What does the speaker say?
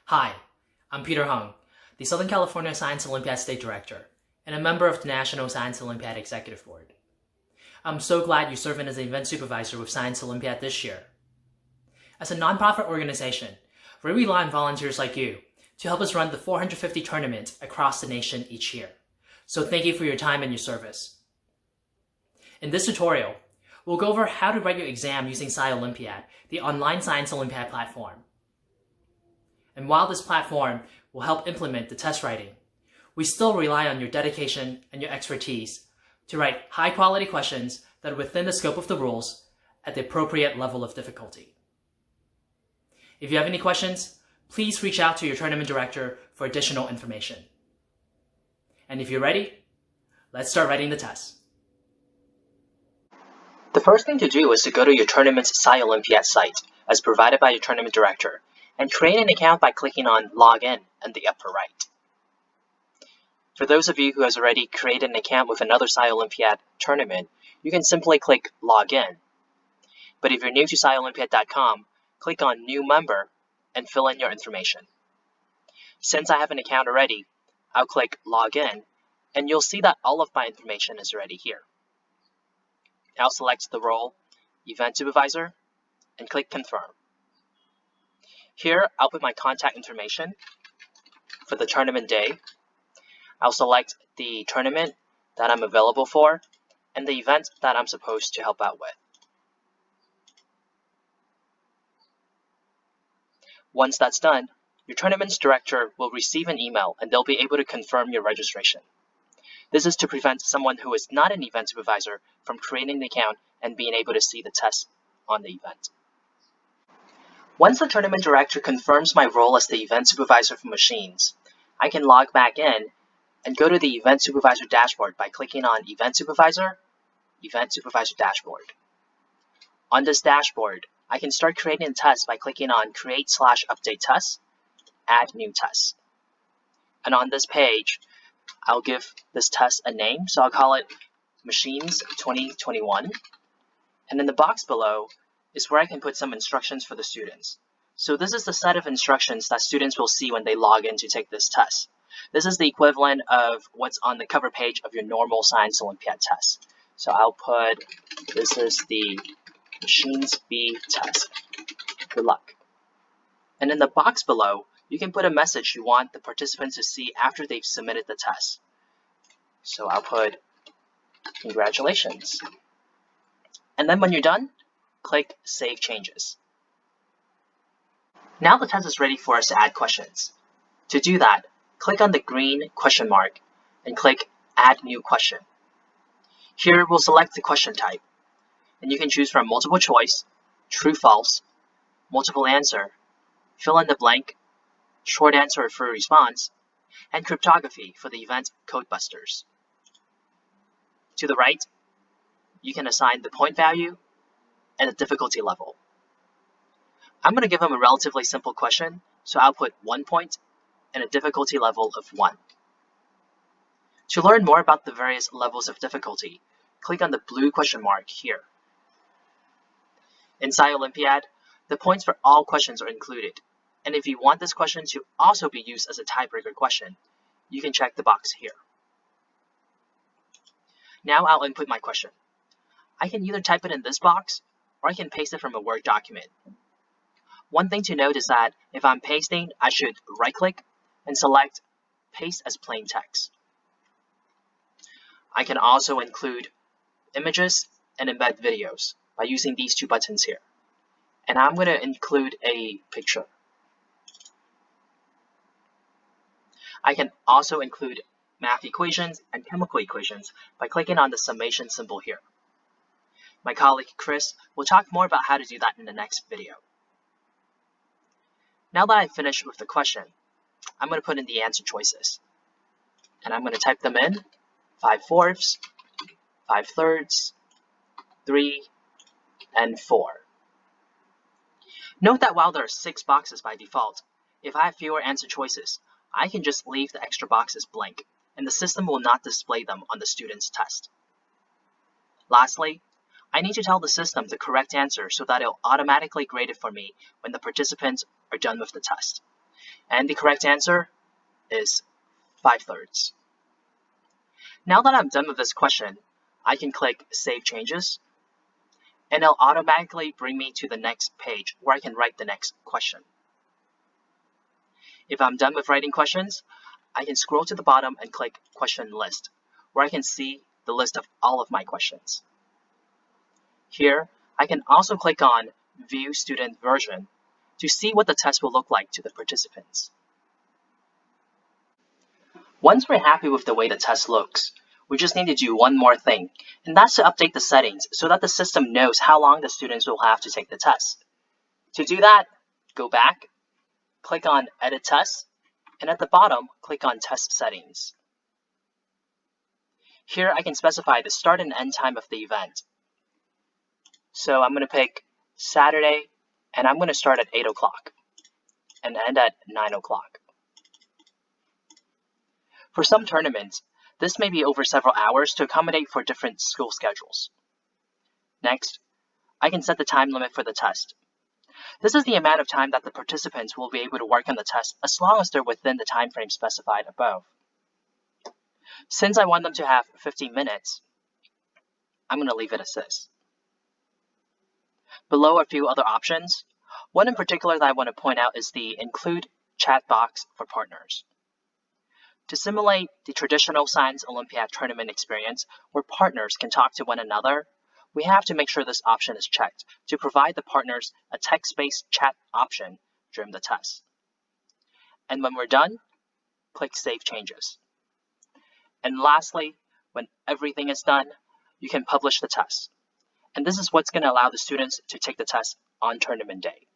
Hi, I'm Peter Hung, the Southern California Science Olympiad State Director, and a member of the National Science Olympiad Executive Board. I'm so glad you're serving as an Event Supervisor with Science Olympiad this year. As a nonprofit organization, we rely on volunteers like you to help us run the 450 tournaments across the nation each year. So thank you for your time and your service. In this tutorial, we'll go over how to write your exam using Scilympiad, the online Science Olympiad platform. And while this platform will help implement the test writing, we still rely on your dedication and your expertise to write high-quality questions that are within the scope of the rules at the appropriate level of difficulty. If you have any questions, please reach out to your tournament director for additional information. And if you're ready, let's start writing the test. The first thing to do is to go to your tournament's Scilympiad site, as provided by your tournament director, and create an account by clicking on Login in the upper right. For those of you who has already created an account with another Scilympiad tournament, you can simply click Login. But if you're new to Scilympiad.com, click on New Member and fill in your information. Since I have an account already, I'll click Login, and you'll see that all of my information is already here. I'll select the role Event Supervisor and click Confirm. Here, I'll put my contact information for the tournament day. I'll select the tournament that I'm available for and the event that I'm supposed to help out with. Once that's done, your tournament's director will receive an email and they'll be able to confirm your registration. This is to prevent someone who is not an event supervisor from creating the account and being able to see the test on the event. Once the tournament director confirms my role as the event supervisor for machines, I can log back in and go to the Event Supervisor dashboard by clicking on Event Supervisor Dashboard. On this dashboard, I can start creating a test by clicking on Create/Update Test, Add New Test. And on this page, I'll give this test a name, so I'll call it Machines 2021. And in the box below is where I can put some instructions for the students. So this is the set of instructions that students will see when they log in to take this test. This is the equivalent of what's on the cover page of your normal Science Olympiad test. So I'll put, this is the Machines B test. Good luck. And in the box below, you can put a message you want the participants to see after they've submitted the test. So I'll put, congratulations. And then when you're done, click Save Changes. Now the test is ready for us to add questions. To do that, click on the green question mark and click Add New Question. Here we'll select the question type, and you can choose from multiple choice, true false, multiple answer, fill in the blank, short answer or full response, and cryptography for the event Codebusters. To the right, you can assign the point value and the difficulty level. I'm going to give them a relatively simple question, so I'll put 1 point and a difficulty level of 1. To learn more about the various levels of difficulty, click on the blue question mark here. In Scilympiad, the points for all questions are included, and if you want this question to also be used as a tiebreaker question, you can check the box here. Now I'll input my question. I can either type it in this box, or I can paste it from a Word document. One thing to note is that if I'm pasting, I should right-click and select Paste as Plain Text. I can also include images and embed videos by using these two buttons here. And I'm going to include a picture. I can also include math equations and chemical equations by clicking on the summation symbol here. My colleague Chris will talk more about how to do that in the next video. Now that I've finished with the question, I'm going to put in the answer choices. And I'm going to type them in: 5/4, 5/3, 3, and 4. Note that while there are 6 boxes by default, if I have fewer answer choices, I can just leave the extra boxes blank, and the system will not display them on the student's test. Lastly, I need to tell the system the correct answer so that it'll automatically grade it for me when the participants are done with the test. And the correct answer is 5/3. Now that I'm done with this question, I can click Save Changes, and it'll automatically bring me to the next page where I can write the next question. If I'm done with writing questions, I can scroll to the bottom and click Question List, where I can see the list of all of my questions. Here, I can also click on View Student Version to see what the test will look like to the participants. Once we're happy with the way the test looks, we just need to do one more thing, and that's to update the settings so that the system knows how long the students will have to take the test. To do that, go back, click on Edit Test, and at the bottom, click on Test Settings. Here I can specify the start and end time of the event. So I'm going to pick Saturday, and I'm going to start at 8 o'clock and end at 9 o'clock. For some tournaments, this may be over several hours to accommodate for different school schedules. Next, I can set the time limit for the test. This is the amount of time that the participants will be able to work on the test as long as they're within the time frame specified above. Since I want them to have 15 minutes, I'm going to leave it as this. Below are a few other options. One in particular that I want to point out is the Include Chat box for partners. To simulate the traditional Science Olympiad tournament experience where partners can talk to one another, we have to make sure this option is checked to provide the partners a text-based chat option during the test. And when we're done, click Save Changes. And lastly, when everything is done, you can publish the test. And this is what's going to allow the students to take the test on tournament day.